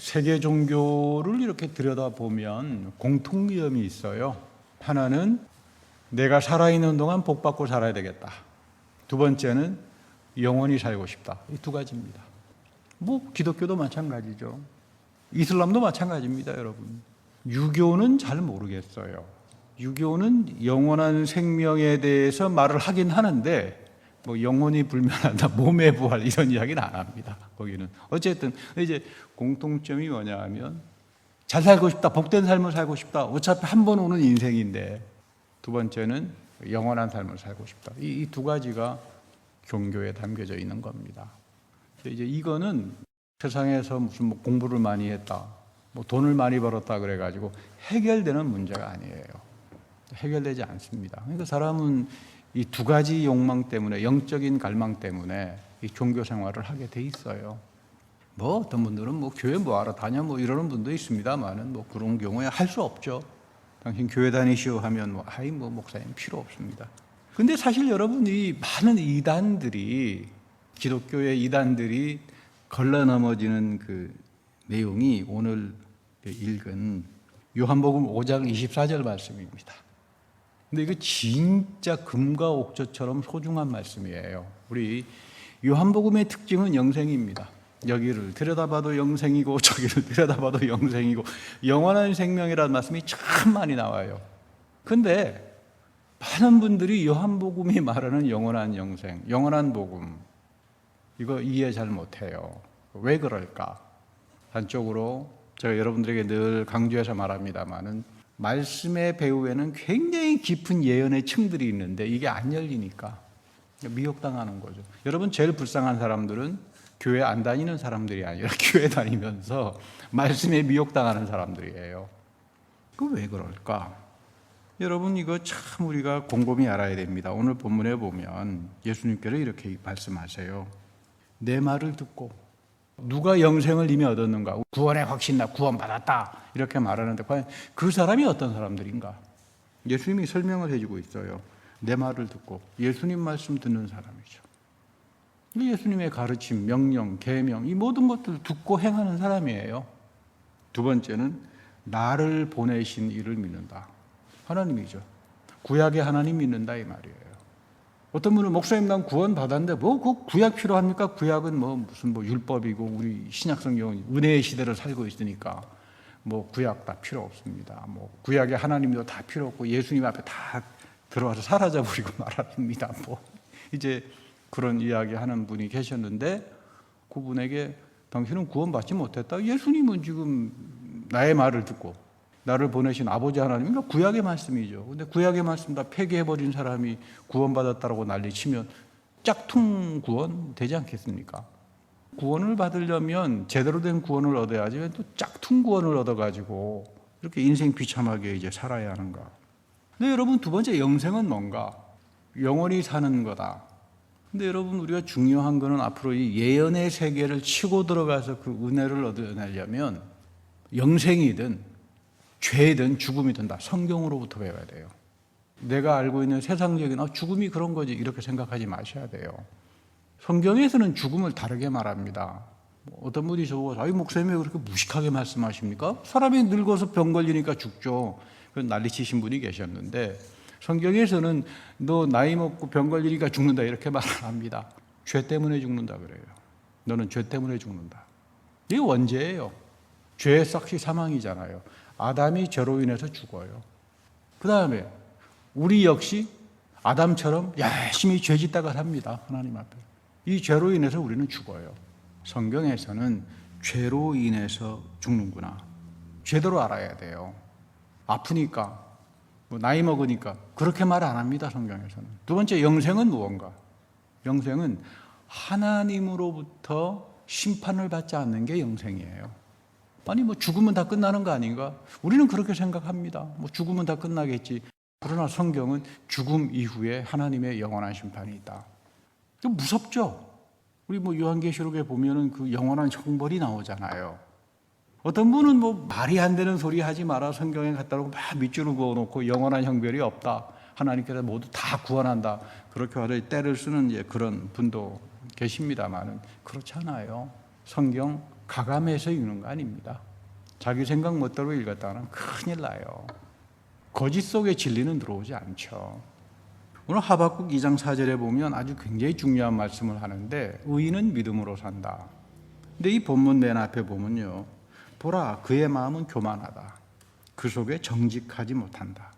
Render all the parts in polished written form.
세계 종교를 이렇게 들여다보면 공통점이 있어요. 하나는 내가 살아있는 동안 복받고 살아야 되겠다. 두 번째는 영원히 살고 싶다. 이 두 가지입니다. 뭐 기독교도 마찬가지죠. 이슬람도 마찬가지입니다, 여러분. 유교는 잘 모르겠어요. 유교는 영원한 생명에 대해서 말을 하긴 하는데 뭐 영혼이 불멸한다, 몸의 부활 이런 이야기는 안 합니다. 거기는 어쨌든 이제 공통점이 뭐냐 하면 잘 살고 싶다, 복된 삶을 살고 싶다. 어차피 한 번 오는 인생인데 두 번째는 영원한 삶을 살고 싶다. 이 두 가지가 종교에 담겨져 있는 겁니다. 이제 이거는 세상에서 무슨 뭐 공부를 많이 했다, 뭐 돈을 많이 벌었다 그래가지고 해결되는 문제가 아니에요. 해결되지 않습니다. 그러니까 사람은 이 두 가지 욕망 때문에, 영적인 갈망 때문에 이 종교 생활을 하게 돼 있어요. 뭐 어떤 분들은 뭐 교회 뭐하러 다녀 뭐 이러는 분도 있습니다만은 뭐 그런 경우에 할 수 없죠. 당신 교회 다니시오 하면 뭐 아이 뭐 목사님 필요 없습니다. 근데 사실 여러분, 이 많은 이단들이, 기독교의 이단들이 걸러 넘어지는 그 내용이 오늘 읽은 요한복음 5장 24절 말씀입니다. 근데 이거 진짜 금과 옥조처럼 소중한 말씀이에요. 우리 요한복음의 특징은 영생입니다. 여기를 들여다봐도 영생이고 저기를 들여다봐도 영생이고 영원한 생명이라는 말씀이 참 많이 나와요. 근데 많은 분들이 요한복음이 말하는 영원한 영생, 영원한 복음, 이거 이해 잘 못해요. 왜 그럴까? 한쪽으로 제가 여러분들에게 늘 강조해서 말합니다마는 말씀의 배후에는 굉장히 깊은 예언의 층들이 있는데 이게 안 열리니까 미혹당하는 거죠. 여러분, 제일 불쌍한 사람들은 교회 안 다니는 사람들이 아니라 교회 다니면서 말씀에 미혹당하는 사람들이에요. 그 왜 그럴까? 여러분, 이거 참 우리가 곰곰이 알아야 됩니다. 오늘 본문에 보면 예수님께서 이렇게 말씀하세요. 내 말을 듣고 누가 영생을 이미 얻었는가? 구원의 확신, 나 구원받았다 이렇게 말하는데 과연 그 사람이 어떤 사람들인가? 예수님이 설명을 해주고 있어요. 내 말을 듣고 예수님 말씀 듣는 사람이죠. 예수님의 가르침, 명령, 계명, 이 모든 것들을 듣고 행하는 사람이에요. 두 번째는 나를 보내신 이를 믿는다. 하나님이죠. 구약의 하나님 믿는다 이 말이에요. 어떤 분은 목사님 난 구원 받았는데 뭐 그 구약 필요합니까? 구약은 뭐 무슨 뭐 율법이고 우리 신약 성경은 은혜의 시대를 살고 있으니까 뭐 구약 다 필요 없습니다. 뭐 구약의 하나님도 다 필요 없고 예수님 앞에 다 들어와서 사라져 버리고 말합니다. 뭐 이제 그런 이야기 하는 분이 계셨는데 그분에게 당신은 구원받지 못했다. 예수님은 지금 나의 말을 듣고 나를 보내신 아버지 하나님, 그러니까 구약의 말씀이죠. 근데 구약의 말씀 다 폐기해버린 사람이 구원받았다고 난리치면 짝퉁 구원 되지 않겠습니까? 구원을 받으려면 제대로 된 구원을 얻어야지 왜 또 짝퉁 구원을 얻어가지고 이렇게 인생 비참하게 이제 살아야 하는가? 근데 여러분, 두 번째 영생은 뭔가? 영원히 사는 거다. 근데 여러분, 우리가 중요한 거는 앞으로 이 예언의 세계를 치고 들어가서 그 은혜를 얻어내려면 영생이든 죄든 죽음이든 다 성경으로부터 배워야 돼요. 내가 알고 있는 세상적인 죽음이 그런 거지 이렇게 생각하지 마셔야 돼요. 성경에서는 죽음을 다르게 말합니다. 어떤 분이 저보고 아이 목사님이 왜 그렇게 무식하게 말씀하십니까? 사람이 늙어서 병 걸리니까 죽죠. 그런 난리치신 분이 계셨는데 성경에서는 너 나이 먹고 병 걸리니까 죽는다 이렇게 말 안 합니다. 죄 때문에 죽는다 그래요. 너는 죄 때문에 죽는다. 이게 원죄예요. 죄의 삭시 사망이잖아요. 아담이 죄로 인해서 죽어요. 그 다음에 우리 역시 아담처럼 열심히 죄 짓다가 삽니다. 하나님 앞에. 이 죄로 인해서 우리는 죽어요. 성경에서는 죄로 인해서 죽는구나. 제대로 알아야 돼요. 아프니까, 뭐 나이 먹으니까 그렇게 말 안 합니다. 성경에서는. 두 번째, 영생은 무언가? 영생은 하나님으로부터 심판을 받지 않는 게 영생이에요. 아니 뭐 죽으면 다 끝나는 거 아닌가? 우리는 그렇게 생각합니다. 뭐 죽으면 다 끝나겠지. 그러나 성경은 죽음 이후에 하나님의 영원한 심판이 있다. 좀 무섭죠? 우리 뭐 요한계시록에 보면은 그 영원한 형벌이 나오잖아요. 어떤 분은 뭐 말이 안 되는 소리 하지 마라. 성경에 갖다 놓고 막 밑줄을 그어놓고 영원한 형벌이 없다. 하나님께서 모두 다 구원한다. 그렇게 하려 때를 쓰는 이제 그런 분도 계십니다만은 그렇지 않아요. 성경 가감해서 읽는 거 아닙니다. 자기 생각 멋대로 읽었다가는 큰일 나요. 거짓 속에 진리는 들어오지 않죠. 오늘 하박국 2장 4절에 보면 아주 굉장히 중요한 말씀을 하는데 의인은 믿음으로 산다. 근데 이 본문 맨 앞에 보면요. 보라 그의 마음은 교만하다. 그 속에 정직하지 못한다.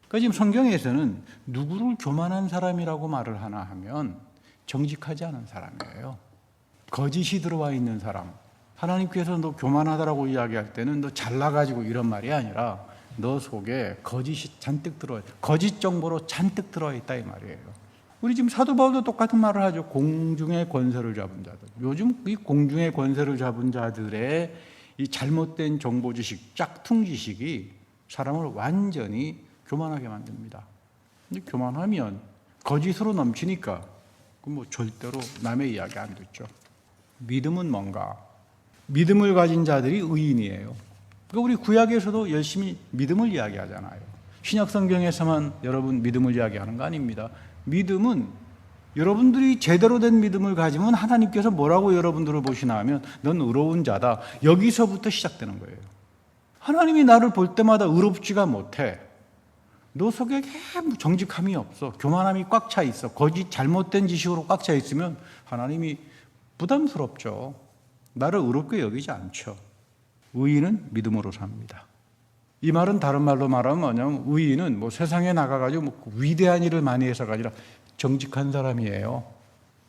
그러니까 지금 성경에서는 누구를 교만한 사람이라고 말을 하나 하면 정직하지 않은 사람이에요. 거짓이 들어와 있는 사람. 하나님께서 너 교만하다라고 이야기할 때는 너 잘나가지고 이런 말이 아니라 너 속에 거짓이 잔뜩 들어와 있다. 거짓 정보로 잔뜩 들어와 있다 이 말이에요. 우리 지금 사도 바울도 똑같은 말을 하죠. 공중의 권세를 잡은 자들. 요즘 이 공중의 권세를 잡은 자들의 이 잘못된 정보 지식, 짝퉁 지식이 사람을 완전히 교만하게 만듭니다. 근데 교만하면 거짓으로 넘치니까 뭐 절대로 남의 이야기 안 듣죠. 믿음은 뭔가? 믿음을 가진 자들이 의인이에요. 그러니까 우리 구약에서도 열심히 믿음을 이야기하잖아요. 신약 성경에서만 여러분 믿음을 이야기하는 거 아닙니다. 믿음은 여러분들이 제대로 된 믿음을 가지면 하나님께서 뭐라고 여러분들을 보시나 하면 넌 의로운 자다. 여기서부터 시작되는 거예요. 하나님이 나를 볼 때마다 의롭지가 못해. 너 속에 정직함이 없어. 교만함이 꽉 차 있어. 거짓 잘못된 지식으로 꽉 차 있으면 하나님이 부담스럽죠. 나를 의롭게 여기지 않죠. 의인은 믿음으로 삽니다. 이 말은 다른 말로 말하면 뭐냐면 의인은 뭐 세상에 나가가지고 뭐 위대한 일을 많이 해서가 아니라 정직한 사람이에요.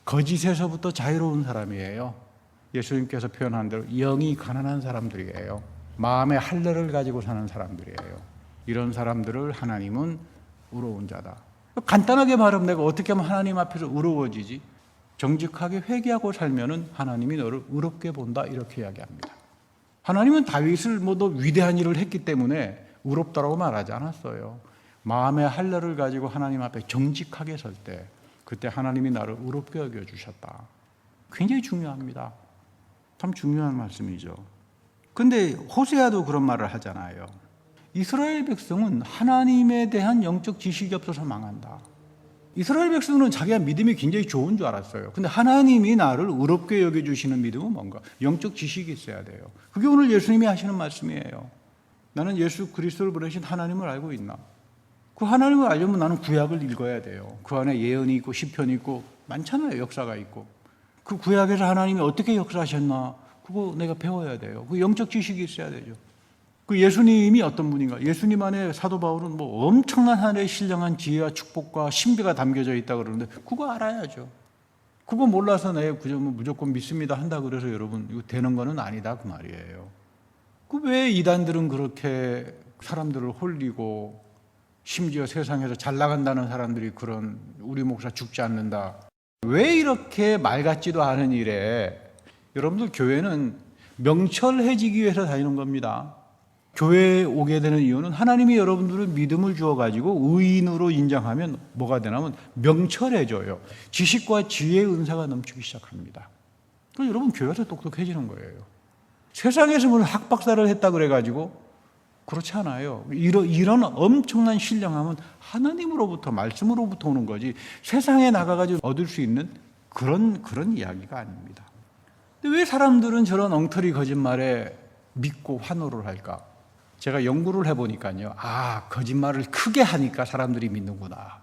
거짓에서부터 자유로운 사람이에요. 예수님께서 표현한 대로 영이 가난한 사람들이에요. 마음의 할례를 가지고 사는 사람들이에요. 이런 사람들을 하나님은 의로운 자다. 간단하게 말하면 내가 어떻게 하면 하나님 앞에서 의로워지지? 정직하게 회개하고 살면은 하나님이 너를 의롭게 본다 이렇게 이야기합니다. 하나님은 다윗을 뭐 너 위대한 일을 했기 때문에 의롭다라고 말하지 않았어요. 마음의 할례를 가지고 하나님 앞에 정직하게 설 때 그때 하나님이 나를 의롭게 여겨주셨다. 굉장히 중요합니다. 참 중요한 말씀이죠. 근데 호세아도 그런 말을 하잖아요. 이스라엘 백성은 하나님에 대한 영적 지식이 없어서 망한다. 이스라엘 백성은 자기가 믿음이 굉장히 좋은 줄 알았어요. 근데 하나님이 나를 의롭게 여겨주시는 믿음은 뭔가? 영적 지식이 있어야 돼요. 그게 오늘 예수님이 하시는 말씀이에요. 나는 예수 그리스도를 보내신 하나님을 알고 있나? 그 하나님을 알려면 나는 구약을 읽어야 돼요. 그 안에 예언이 있고 시편이 있고 많잖아요. 역사가 있고. 그 구약에서 하나님이 어떻게 역사하셨나? 그거 내가 배워야 돼요. 그 영적 지식이 있어야 되죠. 그 예수님이 어떤 분인가? 예수님 안에 사도 바울은 뭐 엄청난 하늘의 신령한 지혜와 축복과 신비가 담겨져 있다 그러는데 그거 알아야죠. 그거 몰라서 내가 무조건 믿습니다 한다 그래서 여러분 이거 되는 거는 아니다 그 말이에요. 그 왜 이단들은 그렇게 사람들을 홀리고 심지어 세상에서 잘 나간다는 사람들이 그런 우리 목사 죽지 않는다. 왜 이렇게 말 같지도 않은 일에 여러분들 교회는 명철해지기 위해서 다니는 겁니다. 교회에 오게 되는 이유는 하나님이 여러분들을 믿음을 주어가지고 의인으로 인정하면 뭐가 되냐면 명철해져요. 지식과 지혜의 은사가 넘치기 시작합니다. 그래서 여러분 교회에서 똑똑해지는 거예요. 세상에서 무슨 학박사를 했다 그래가지고 그렇지 않아요. 이런 엄청난 신령함은 하나님으로부터 말씀으로부터 오는 거지 세상에 나가가지고 얻을 수 있는 그런 이야기가 아닙니다. 근데 왜 사람들은 저런 엉터리 거짓말에 믿고 환호를 할까? 제가 연구를 해보니까요. 거짓말을 크게 하니까 사람들이 믿는구나.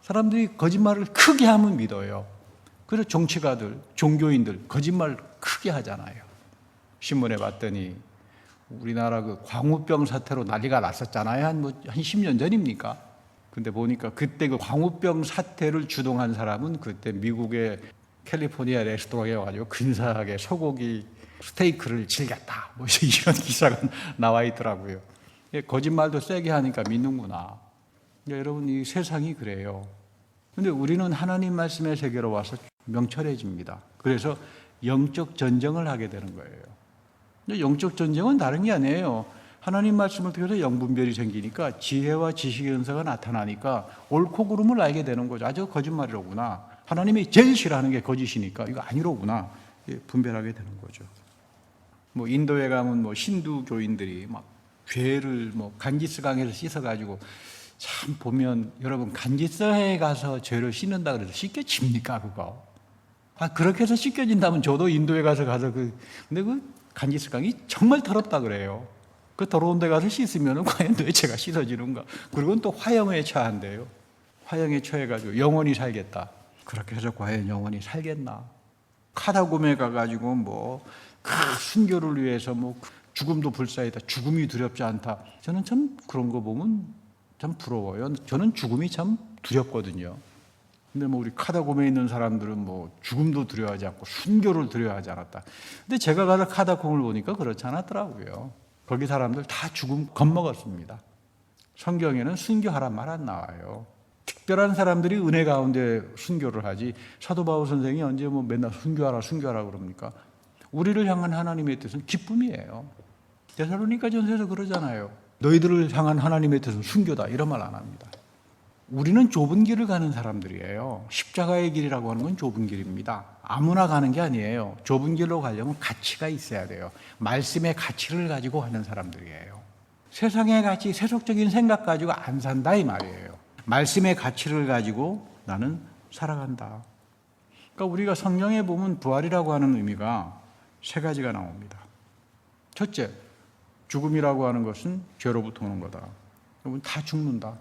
사람들이 거짓말을 크게 하면 믿어요. 그래서 정치가들, 종교인들 거짓말 크게 하잖아요. 신문에 봤더니 우리나라 그 광우병 사태로 난리가 났었잖아요. 한 10년 전입니까? 근데 보니까 그때 그 광우병 사태를 주동한 사람은 그때 미국의 캘리포니아 레스토랑에 와가지고 근사하게 소고기 스테이크를 즐겼다. 뭐 이런 기사가 나와 있더라고요. 거짓말도 세게 하니까 믿는구나. 그러니까 여러분 이 세상이 그래요. 근데 우리는 하나님 말씀의 세계로 와서 명철해집니다. 그래서 영적 전쟁을 하게 되는 거예요. 근데 영적 전쟁은 다른 게 아니에요. 하나님 말씀을 통해서 영분별이 생기니까 지혜와 지식의 은사가 나타나니까 옳고 그름을 알게 되는 거죠. 저 거짓말이로구나. 하나님이 제일 싫어하는 게 거짓이니까 이거 아니로구나. 분별하게 되는 거죠. 뭐 인도에 가면 힌두 교인들이 막 죄를 간지스강에서 씻어가지고 참 보면 여러분 간지스강에 가서 죄를 씻는다 그래서 씻겨집니까 그거? 그렇게 해서 씻겨진다면 저도 인도에 가서 근데 그 간지스강이 정말 더럽다 그래요. 그 더러운 데 가서 씻으면 과연 뇌체가 씻어지는가? 그리고 또 화형에 처한대요. 화형에 처해가지고 영원히 살겠다. 그렇게 해서 과연 영원히 살겠나? 카다곰에 가가지고 그 순교를 위해서 죽음도 불사이다. 죽음이 두렵지 않다. 저는 참 그런 거 보면 참 부러워요. 저는 죽음이 참 두렵거든요. 근데 우리 카다곰에 있는 사람들은 죽음도 두려워하지 않고 순교를 두려워하지 않았다. 근데 제가 가서 카다콤을 보니까 그렇지 않았더라고요. 거기 사람들 다 죽음 겁먹었습니다. 성경에는 순교하란 말 안 나와요. 특별한 사람들이 은혜 가운데 순교를 하지, 사도 바울 선생이 언제 맨날 순교하라 그럽니까? 우리를 향한 하나님의 뜻은 기쁨이에요. 데살로니가 전서에서 그러잖아요. 너희들을 향한 하나님의 뜻은 순교다. 이런 말 안 합니다. 우리는 좁은 길을 가는 사람들이에요. 십자가의 길이라고 하는 건 좁은 길입니다. 아무나 가는 게 아니에요. 좁은 길로 가려면 가치가 있어야 돼요. 말씀의 가치를 가지고 가는 사람들이에요. 세상의 가치, 세속적인 생각 가지고 안 산다 이 말이에요. 말씀의 가치를 가지고 나는 살아간다. 그러니까 우리가 성경에 보면 부활이라고 하는 의미가 세 가지가 나옵니다. 첫째, 죽음이라고 하는 것은 죄로부터 오는 거다. 여러분 다 죽는다.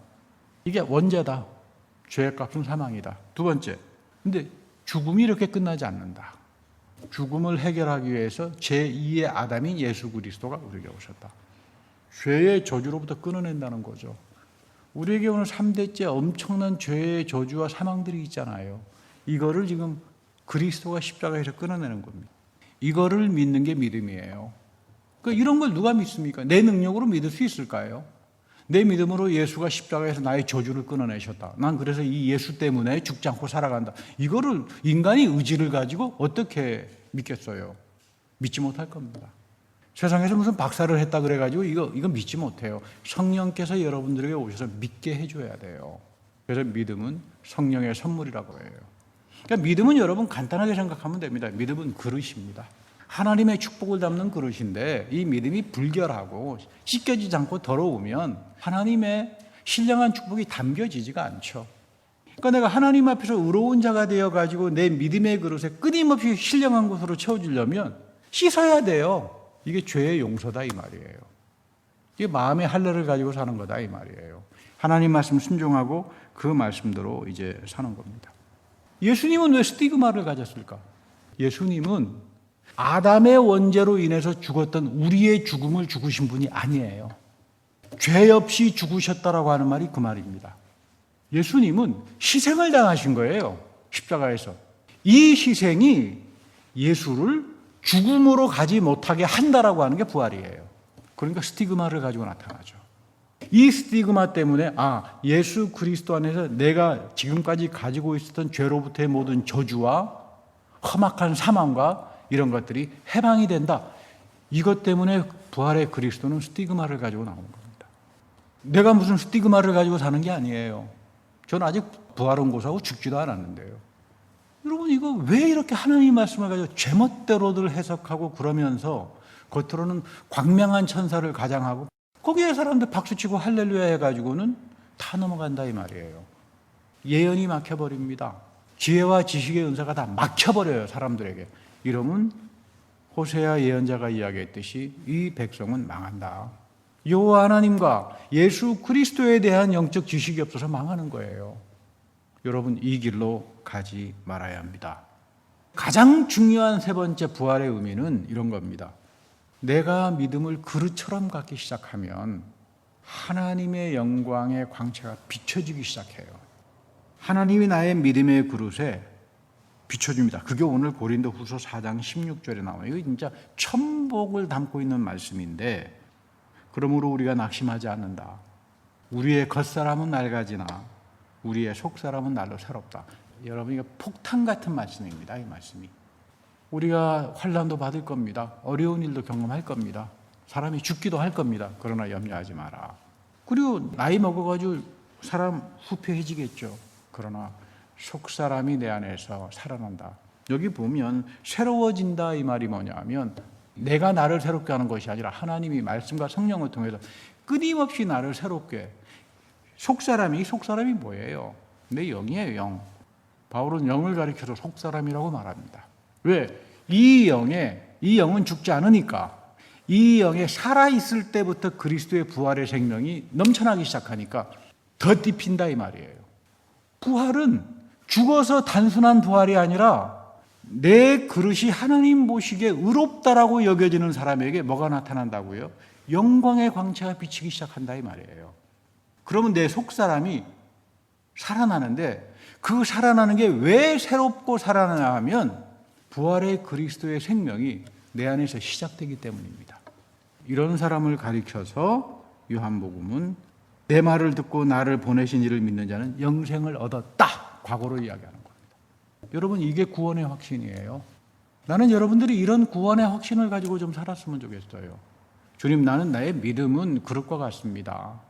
이게 원죄다. 죄의 값은 사망이다. 두 번째, 근데 죽음이 이렇게 끝나지 않는다. 죽음을 해결하기 위해서 제2의 아담인 예수 그리스도가 우리에게 오셨다. 죄의 저주로부터 끊어낸다는 거죠. 우리에게 오늘 3대째 엄청난 죄의 저주와 사망들이 있잖아요. 이거를 지금 그리스도가 십자가에서 끊어내는 겁니다. 이거를 믿는 게 믿음이에요. 그러니까 이런 걸 누가 믿습니까? 내 능력으로 믿을 수 있을까요? 내 믿음으로 예수가 십자가에서 나의 저주를 끊어내셨다. 난 그래서 이 예수 때문에 죽지 않고 살아간다. 이거를 인간이 의지를 가지고 어떻게 믿겠어요? 믿지 못할 겁니다. 세상에서 무슨 박사를 했다 그래가지고 이거 믿지 못해요. 성령께서 여러분들에게 오셔서 믿게 해줘야 돼요. 그래서 믿음은 성령의 선물이라고 해요. 그러니까 믿음은 여러분 간단하게 생각하면 됩니다. 믿음은 그릇입니다. 하나님의 축복을 담는 그릇인데 이 믿음이 불결하고 씻겨지지 않고 더러우면 하나님의 신령한 축복이 담겨지지가 않죠. 그러니까 내가 하나님 앞에서 의로운 자가 되어가지고 내 믿음의 그릇에 끊임없이 신령한 것으로 채워주려면 씻어야 돼요. 이게 죄의 용서다 이 말이에요. 이게 마음의 할례를 가지고 사는 거다 이 말이에요. 하나님 말씀 순종하고 그 말씀대로 이제 사는 겁니다. 예수님은 왜 스티그마를 가졌을까? 예수님은 아담의 원죄로 인해서 죽었던 우리의 죽음을 죽으신 분이 아니에요. 죄 없이 죽으셨다라고 하는 말이 그 말입니다. 예수님은 희생을 당하신 거예요. 십자가에서. 이 희생이 예수를 죽음으로 가지 못하게 한다라고 하는 게 부활이에요. 그러니까 스티그마를 가지고 나타나죠. 이 스티그마 때문에 예수 그리스도 안에서 내가 지금까지 가지고 있었던 죄로부터의 모든 저주와 험악한 사망과 이런 것들이 해방이 된다. 이것 때문에 부활의 그리스도는 스티그마를 가지고 나오는 겁니다. 내가 무슨 스티그마를 가지고 사는 게 아니에요. 저는 아직 부활은 고사하고 죽지도 않았는데요. 여러분 이거 왜 이렇게 하나님 말씀을 가지고 제멋대로들 해석하고 그러면서 겉으로는 광명한 천사를 가장하고 거기에 사람들 박수치고 할렐루야 해가지고는 다 넘어간다 이 말이에요. 예언이 막혀버립니다. 지혜와 지식의 은사가 다 막혀버려요 사람들에게. 이러면 호세아 예언자가 이야기했듯이 이 백성은 망한다. 여호와 하나님과 예수 그리스도에 대한 영적 지식이 없어서 망하는 거예요. 여러분 이 길로 가지 말아야 합니다. 가장 중요한 세 번째 부활의 의미는 이런 겁니다. 내가 믿음을 그릇처럼 갖기 시작하면 하나님의 영광의 광채가 비춰지기 시작해요. 하나님이 나의 믿음의 그릇에 비춰줍니다. 그게 오늘 고린도후서 4장 16절에 나와요. 이거 진짜 천복을 담고 있는 말씀인데 그러므로 우리가 낙심하지 않는다. 우리의 겉사람은 낡아지나 우리의 속사람은 날로 새롭다. 여러분 이거 폭탄 같은 말씀입니다. 이 말씀이. 우리가 환난도 받을 겁니다. 어려운 일도 경험할 겁니다. 사람이 죽기도 할 겁니다. 그러나 염려하지 마라. 그리고 나이 먹어가지고 사람 후패해지겠죠. 그러나 속사람이 내 안에서 살아난다. 여기 보면 새로워진다 이 말이 뭐냐면 내가 나를 새롭게 하는 것이 아니라 하나님이 말씀과 성령을 통해서 끊임없이 나를 새롭게 속사람이 뭐예요? 내 영이에요. 영. 바울은 영을 가리켜서 속사람이라고 말합니다. 왜? 이 영은 죽지 않으니까, 이 영에 살아있을 때부터 그리스도의 부활의 생명이 넘쳐나기 시작하니까 더 띠핀다 이 말이에요. 부활은 죽어서 단순한 부활이 아니라 내 그릇이 하나님 보시기에 의롭다라고 여겨지는 사람에게 뭐가 나타난다고요? 영광의 광채가 비치기 시작한다 이 말이에요. 그러면 내 속사람이 살아나는데, 그 살아나는 게 왜 새롭고 살아나냐 하면 부활의 그리스도의 생명이 내 안에서 시작되기 때문입니다. 이런 사람을 가리켜서 요한복음은 내 말을 듣고 나를 보내신 이를 믿는 자는 영생을 얻었다, 과거로 이야기하는 겁니다. 여러분, 이게 구원의 확신이에요. 나는 여러분들이 이런 구원의 확신을 가지고 좀 살았으면 좋겠어요. 주님, 나는 나의 믿음은 그릇과 같습니다.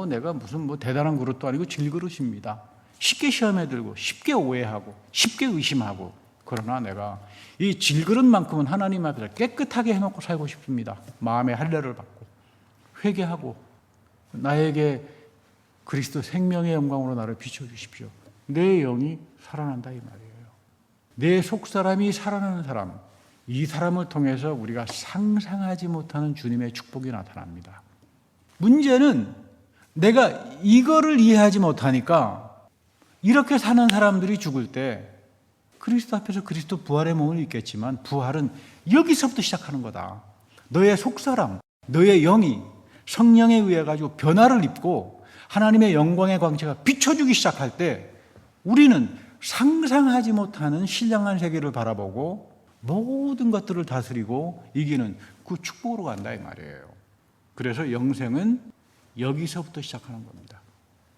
내가 무슨 대단한 그릇도 아니고 질그릇입니다. 쉽게 시험에 들고 쉽게 오해하고 쉽게 의심하고, 그러나 내가 이 질그릇만큼은 하나님 앞에서 깨끗하게 해놓고 살고 싶습니다. 마음의 할례를 받고 회개하고 나에게 그리스도 생명의 영광으로 나를 비춰주십시오. 내 영이 살아난다 이 말이에요. 내 속사람이 살아나는 사람, 이 사람을 통해서 우리가 상상하지 못하는 주님의 축복이 나타납니다. 문제는 내가 이거를 이해하지 못하니까 이렇게 사는 사람들이 죽을 때 그리스도 앞에서 그리스도 부활의 몸을 입겠지만, 부활은 여기서부터 시작하는 거다. 너의 속사람, 너의 영이 성령에 의해 가지고 변화를 입고 하나님의 영광의 광채가 비춰주기 시작할 때 우리는 상상하지 못하는 신령한 세계를 바라보고 모든 것들을 다스리고 이기는 그 축복으로 간다 이 말이에요. 그래서 영생은 여기서부터 시작하는 겁니다.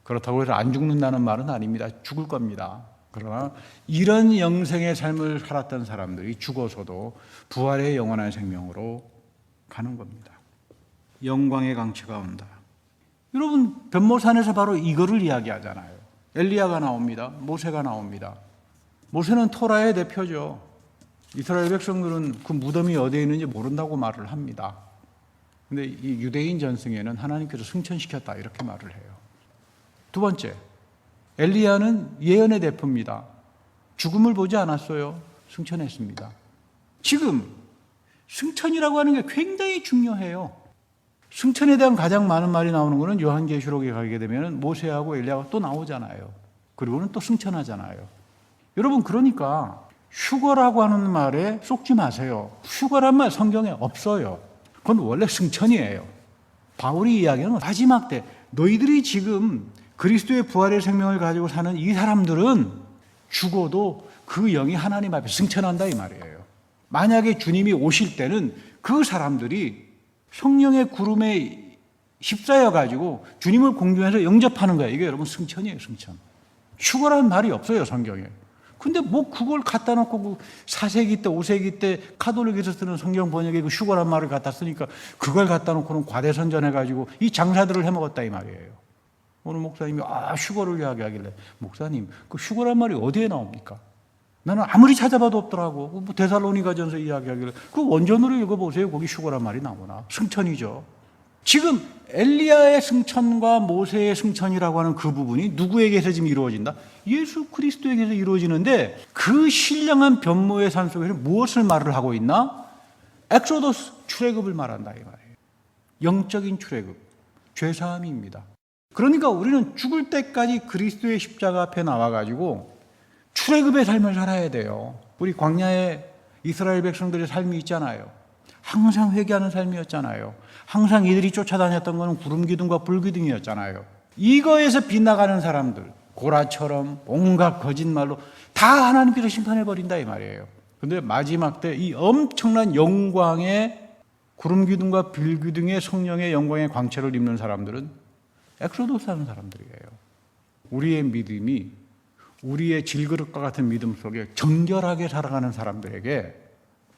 그렇다고 해서 안 죽는다는 말은 아닙니다. 죽을 겁니다. 그러나 이런 영생의 삶을 살았던 사람들이 죽어서도 부활의 영원한 생명으로 가는 겁니다. 영광의 강체가 온다. 여러분, 변모산에서 바로 이거를 이야기하잖아요. 엘리야가 나옵니다. 모세가 나옵니다. 모세는 토라의 대표죠. 이스라엘 백성들은 그 무덤이 어디에 있는지 모른다고 말을 합니다. 근데 이 유대인 전승에는 하나님께서 승천시켰다 이렇게 말을 해요. 두 번째, 엘리야는 예언의 대표입니다. 죽음을 보지 않았어요. 승천했습니다. 지금 승천이라고 하는 게 굉장히 중요해요. 승천에 대한 가장 많은 말이 나오는 것은 요한계시록에 가게 되면 모세하고 엘리야가 또 나오잖아요. 그리고는 또 승천하잖아요. 여러분, 그러니까 휴거라고 하는 말에 속지 마세요. 휴거란 말 성경에 없어요. 그건 원래 승천이에요. 바울이 이야기하는 마지막 때 너희들이 지금 그리스도의 부활의 생명을 가지고 사는 이 사람들은 죽어도 그 영이 하나님 앞에 승천한다 이 말이에요. 만약에 주님이 오실 때는 그 사람들이 성령의 구름에 휩싸여 가지고 주님을 공중에서 영접하는 거예요. 이게 여러분 승천이에요, 승천. 휴거라는 말이 없어요, 성경에. 근데 그걸 갖다 놓고 4세기 때, 5세기 때 카톨릭에서 쓰는 성경 번역에 그 휴거란 말을 갖다 쓰니까 그걸 갖다 놓고는 과대선전해가지고 이 장사들을 해먹었다 이 말이에요. 오늘 목사님이 휴거를 이야기하길래, 목사님 그 휴거란 말이 어디에 나옵니까? 나는 아무리 찾아봐도 없더라고. 데살로니가전서 이야기하길래 그 원전으로 읽어보세요. 거기 휴거란 말이 나오나. 승천이죠. 지금 엘리야의 승천과 모세의 승천이라고 하는 그 부분이 누구에게서 지금 이루어진다? 예수 그리스도에게서 이루어지는데, 그 신령한 변모의 산 속에서 무엇을 말을 하고 있나? 엑소더스, 출애굽을 말한다 이 말이에요. 영적인 출애굽, 죄사함입니다. 그러니까 우리는 죽을 때까지 그리스도의 십자가 앞에 나와가지고 출애굽의 삶을 살아야 돼요. 우리 광야에 이스라엘 백성들의 삶이 있잖아요. 항상 회개하는 삶이었잖아요. 항상 이들이 쫓아다녔던 것은 구름 기둥과 불 기둥이었잖아요. 이거에서 빗나가는 사람들, 고라처럼 온갖 거짓말로 다 하나님께서 심판해버린다 이 말이에요. 그런데 마지막 때 이 엄청난 영광의 구름 기둥과 불 기둥의 성령의 영광의 광채를 입는 사람들은 엑소도스 하는 사람들이에요. 우리의 믿음이 우리의 질그릇과 같은 믿음 속에 정결하게 살아가는 사람들에게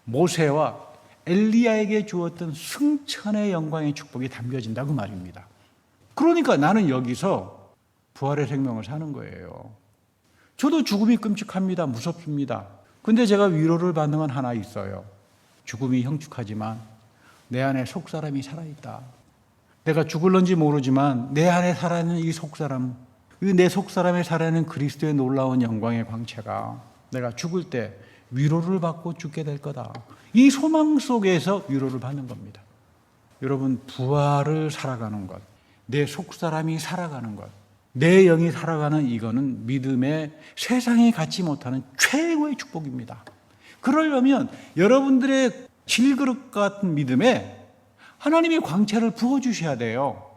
모세와 엘리야에게 주었던 승천의 영광의 축복이 담겨진다 그 말입니다. 그러니까 나는 여기서 부활의 생명을 사는 거예요. 저도 죽음이 끔찍합니다. 무섭습니다. 근데 제가 위로를 받는 건 하나 있어요. 죽음이 형축하지만 내 안에 속사람이 살아있다. 내가 죽을런지 모르지만 내 안에 살아있는 이 속사람, 내 속사람에 살아있는 그리스도의 놀라운 영광의 광채가 내가 죽을 때 위로를 받고 죽게 될 거다. 이 소망 속에서 위로를 받는 겁니다. 여러분, 부활을 살아가는 것, 내 속사람이 살아가는 것, 내 영이 살아가는 이거는 믿음의 세상이 갖지 못하는 최고의 축복입니다. 그러려면 여러분들의 질그릇 같은 믿음에 하나님의 광채를 부어주셔야 돼요.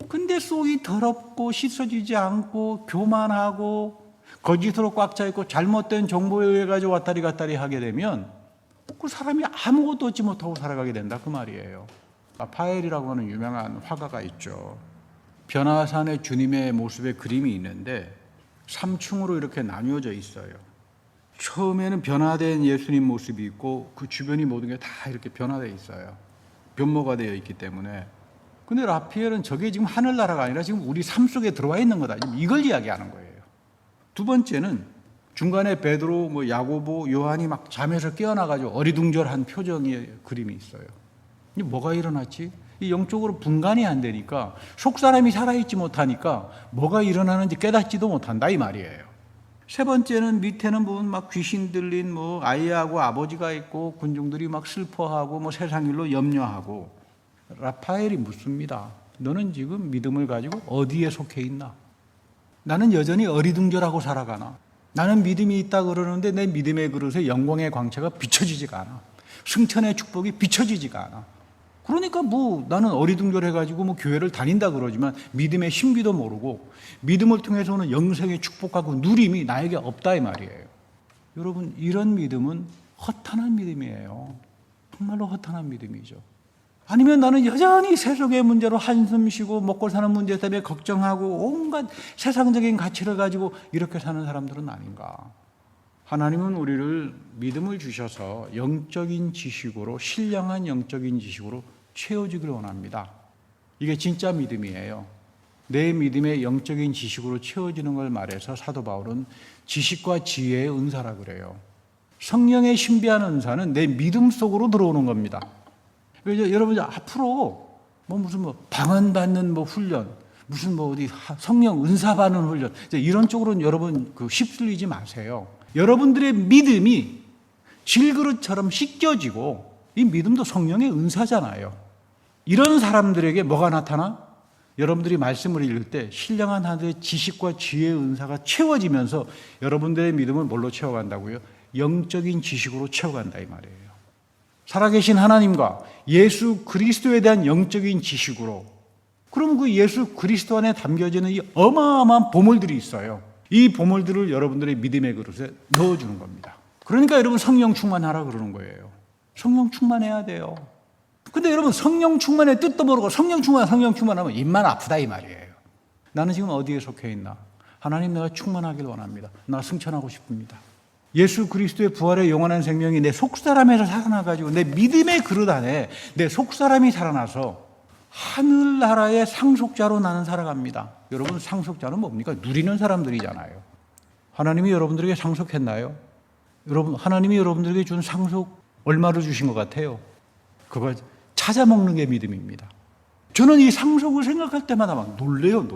근데 속이 더럽고 씻어지지 않고 교만하고 거짓으로 꽉 차있고 잘못된 정보에 의해 가지고 왔다리 갔다리 하게 되면 그 사람이 아무것도 얻지 못하고 살아가게 된다, 그 말이에요. 라파엘이라고 하는 유명한 화가가 있죠. 변화산의 주님의 모습의 그림이 있는데 3층으로 이렇게 나뉘어져 있어요. 처음에는 변화된 예수님 모습이 있고 그 주변이 모든 게 다 이렇게 변화되어 있어요. 변모가 되어 있기 때문에. 근데 라파엘은 저게 지금 하늘나라가 아니라 지금 우리 삶 속에 들어와 있는 거다, 이걸 이야기하는 거예요. 두 번째는 중간에 베드로, 야고보, 요한이 막 잠에서 깨어나가지고 어리둥절한 표정의 그림이 있어요. 뭐가 일어났지? 이 영적으로 분간이 안 되니까, 속사람이 살아있지 못하니까 뭐가 일어나는지 깨닫지도 못한다, 이 말이에요. 세 번째는 밑에는 보면 막 귀신 들린 아이하고 아버지가 있고 군중들이 막 슬퍼하고 세상 일로 염려하고. 라파엘이 묻습니다. 너는 지금 믿음을 가지고 어디에 속해 있나? 나는 여전히 어리둥절하고 살아가나? 나는 믿음이 있다 그러는데 내 믿음의 그릇에 영광의 광채가 비춰지지가 않아. 승천의 축복이 비춰지지가 않아. 그러니까 나는 어리둥절해가지고 교회를 다닌다 그러지만 믿음의 신비도 모르고 믿음을 통해서 오는 영생의 축복하고 누림이 나에게 없다, 이 말이에요. 여러분, 이런 믿음은 허탄한 믿음이에요. 정말로 허탄한 믿음이죠. 아니면 나는 여전히 세속의 문제로 한숨 쉬고 먹고 사는 문제 때문에 걱정하고 온갖 세상적인 가치를 가지고 이렇게 사는 사람들은 아닌가. 하나님은 우리를 믿음을 주셔서 영적인 지식으로, 신령한 영적인 지식으로 채워주기를 원합니다. 이게 진짜 믿음이에요. 내 믿음의 영적인 지식으로 채워지는 걸 말해서 사도 바울은 지식과 지혜의 은사라 그래요. 성령의 신비한 은사는 내 믿음 속으로 들어오는 겁니다. 그래서 여러분 앞으로 무슨 방언받는 훈련, 무슨 어디 성령 은사 받는 훈련, 이런 쪽으로는 여러분 휩쓸리지 마세요. 여러분들의 믿음이 질그릇처럼 씻겨지고, 이 믿음도 성령의 은사잖아요. 이런 사람들에게 뭐가 나타나? 여러분들이 말씀을 읽을 때 신령한 하늘의 지식과 지혜의 은사가 채워지면서 여러분들의 믿음을 뭘로 채워간다고요? 영적인 지식으로 채워간다, 이 말이에요. 살아계신 하나님과 예수 그리스도에 대한 영적인 지식으로. 그럼 그 예수 그리스도 안에 담겨지는 이 어마어마한 보물들이 있어요. 이 보물들을 여러분들의 믿음의 그릇에 넣어주는 겁니다. 그러니까 여러분 성령 충만하라 그러는 거예요. 성령 충만해야 돼요. 근데 여러분 성령 충만의 뜻도 모르고 성령 충만하면 입만 아프다, 이 말이에요. 나는 지금 어디에 속해 있나? 하나님, 내가 충만하길 원합니다. 나 승천하고 싶습니다. 예수 그리스도의 부활의 영원한 생명이 내 속사람에서 살아나가지고 내 믿음의 그릇 안에 내 속사람이 살아나서 하늘나라의 상속자로 나는 살아갑니다. 여러분, 상속자는 뭡니까? 누리는 사람들이잖아요. 하나님이 여러분들에게 상속했나요? 여러분, 하나님이 여러분들에게 준 상속 얼마를 주신 것 같아요? 그걸 찾아먹는 게 믿음입니다. 저는 이 상속을 생각할 때마다 막 놀래요.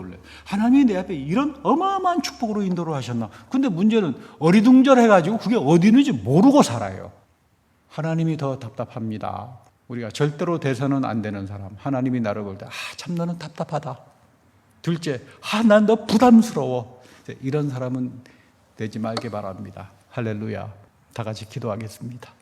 하나님이 내 앞에 이런 어마어마한 축복으로 인도를 하셨나? 근데 문제는 어리둥절해가지고 그게 어디 있는지 모르고 살아요. 하나님이 더 답답합니다. 우리가 절대로 돼서는 안 되는 사람, 하나님이 나를 볼 때 참 너는 답답하다. 둘째, 난 너 부담스러워. 이런 사람은 되지 말게 바랍니다. 할렐루야. 다 같이 기도하겠습니다.